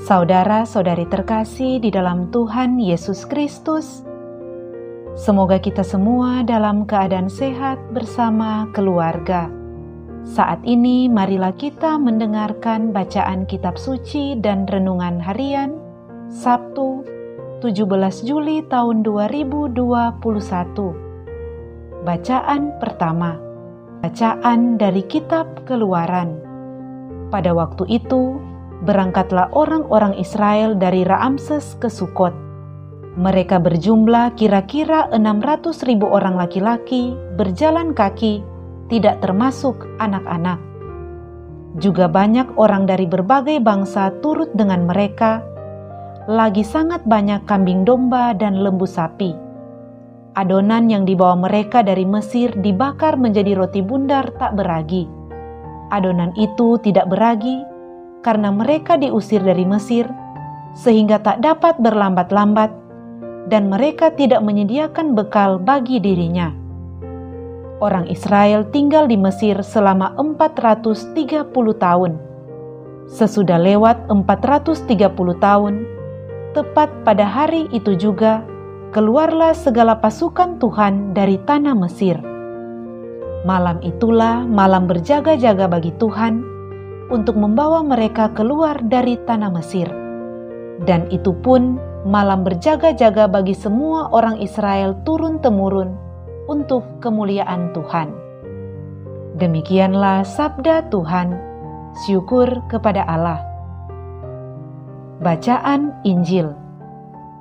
Saudara-saudari terkasih di dalam Tuhan Yesus Kristus, semoga kita semua dalam keadaan sehat bersama keluarga. Saat ini marilah kita mendengarkan bacaan kitab suci dan renungan harian Sabtu 17 Juli tahun 2021. Bacaan pertama, bacaan dari kitab Keluaran. Pada waktu itu, berangkatlah orang-orang Israel dari Raamses ke Sukot. Mereka berjumlah kira-kira 600.000 orang laki-laki berjalan kaki, tidak termasuk anak-anak. Juga banyak orang dari berbagai bangsa turut dengan mereka, lagi sangat banyak kambing domba dan lembu sapi. Adonan yang dibawa mereka dari Mesir dibakar menjadi roti bundar tak beragi. Adonan itu tidak beragi karena mereka diusir dari Mesir, sehingga tak dapat berlambat-lambat, dan mereka tidak menyediakan bekal bagi dirinya. Orang Israel tinggal di Mesir selama 430 tahun. Sesudah lewat 430 tahun, tepat pada hari itu juga, keluarlah segala pasukan Tuhan dari tanah Mesir. Malam itulah malam berjaga-jaga bagi Tuhan, untuk membawa mereka keluar dari tanah Mesir. Dan itu pun malam berjaga-jaga bagi semua orang Israel turun-temurun untuk kemuliaan Tuhan. Demikianlah sabda Tuhan, syukur kepada Allah. Bacaan Injil.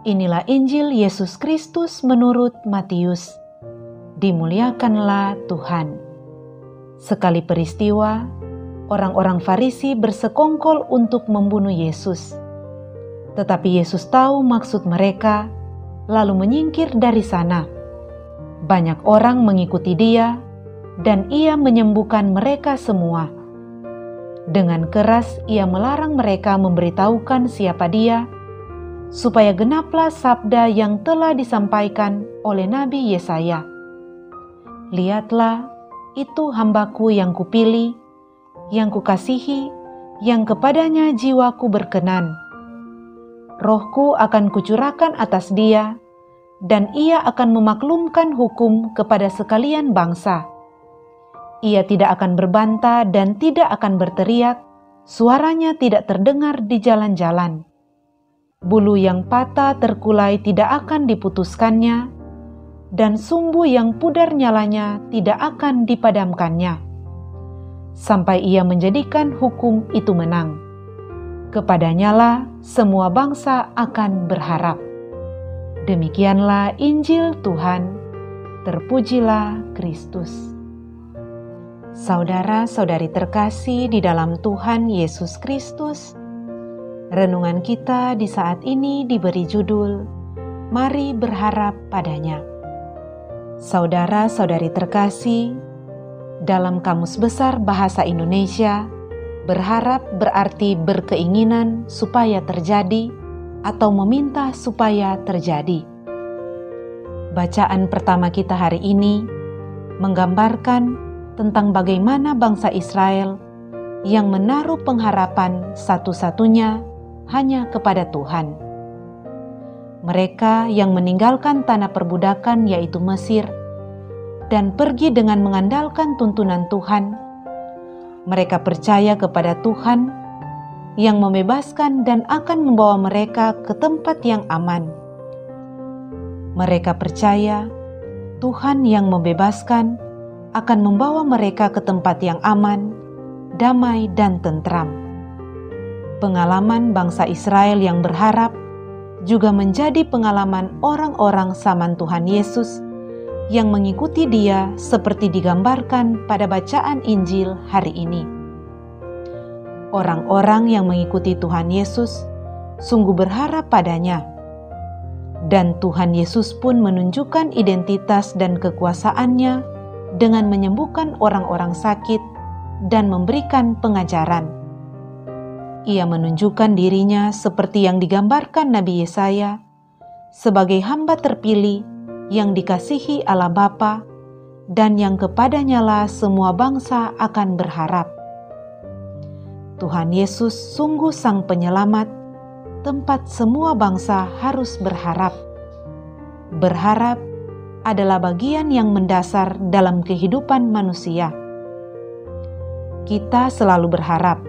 Inilah Injil Yesus Kristus menurut Matius. Dimuliakanlah Tuhan. Sekali peristiwa, orang-orang Farisi bersekongkol untuk membunuh Yesus. Tetapi Yesus tahu maksud mereka, lalu menyingkir dari sana. Banyak orang mengikuti Dia, dan Ia menyembuhkan mereka semua. Dengan keras Ia melarang mereka memberitahukan siapa Dia, supaya genaplah sabda yang telah disampaikan oleh Nabi Yesaya. Lihatlah, itu hamba-Ku yang Kupilih, yang Kukasihi, yang kepadanya jiwaku berkenan. Roh-Ku akan Kucurahkan atas Dia, dan Ia akan memaklumkan hukum kepada sekalian bangsa. Ia tidak akan berbantah dan tidak akan berteriak, suaranya tidak terdengar di jalan-jalan. Bulu yang patah terkulai tidak akan diputuskannya, dan sumbu yang pudar nyalanya tidak akan dipadamkannya, sampai Ia menjadikan hukum itu menang. Kepadanyalah semua bangsa akan berharap. Demikianlah Injil Tuhan. Terpujilah Kristus. Saudara-saudari terkasih di dalam Tuhan Yesus Kristus, renungan kita di saat ini diberi judul, Mari Berharap Padanya. Saudara-saudari terkasih, dalam Kamus Besar Bahasa Indonesia, berharap berarti berkeinginan supaya terjadi atau meminta supaya terjadi. Bacaan pertama kita hari ini menggambarkan tentang bagaimana bangsa Israel yang menaruh pengharapan satu-satunya hanya kepada Tuhan. Mereka yang meninggalkan tanah perbudakan yaitu Mesir, dan pergi dengan mengandalkan tuntunan Tuhan. Mereka percaya kepada Tuhan yang membebaskan dan akan membawa mereka ke tempat yang aman. Mereka percaya Tuhan yang membebaskan akan membawa mereka ke tempat yang aman, damai dan tentram. Pengalaman bangsa Israel yang berharap juga menjadi pengalaman orang-orang zaman Tuhan Yesus yang mengikuti Dia seperti digambarkan pada bacaan Injil hari ini. Orang-orang yang mengikuti Tuhan Yesus sungguh berharap padanya, dan Tuhan Yesus pun menunjukkan identitas dan kekuasaannya dengan menyembuhkan orang-orang sakit dan memberikan pengajaran. Ia menunjukkan dirinya seperti yang digambarkan Nabi Yesaya, sebagai hamba terpilih yang dikasihi Allah Bapa, dan yang kepadanyalah semua bangsa akan berharap. Tuhan Yesus sungguh Sang Penyelamat tempat semua bangsa harus berharap. Berharap adalah bagian yang mendasar dalam kehidupan manusia. Kita selalu berharap.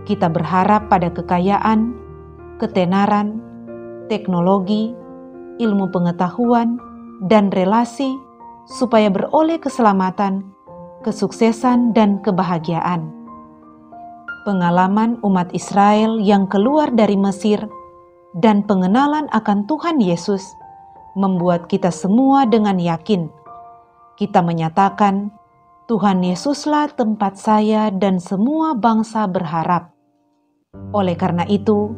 Kita berharap pada kekayaan, ketenaran, teknologi, ilmu pengetahuan, dan relasi supaya beroleh keselamatan, kesuksesan, dan kebahagiaan. Pengalaman umat Israel yang keluar dari Mesir dan pengenalan akan Tuhan Yesus membuat kita semua dengan yakin. Kita menyatakan, Tuhan Yesuslah tempat saya dan semua bangsa berharap. Oleh karena itu,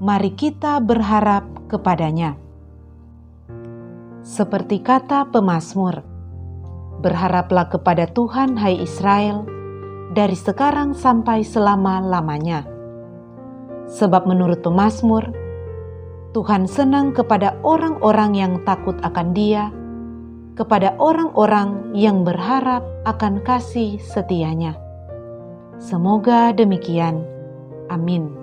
mari kita berharap kepadanya. Seperti kata pemazmur, berharaplah kepada Tuhan hai Israel, dari sekarang sampai selama-lamanya. Sebab menurut pemazmur, Tuhan senang kepada orang-orang yang takut akan Dia, kepada orang-orang yang berharap akan kasih setianya. Semoga demikian. Amin.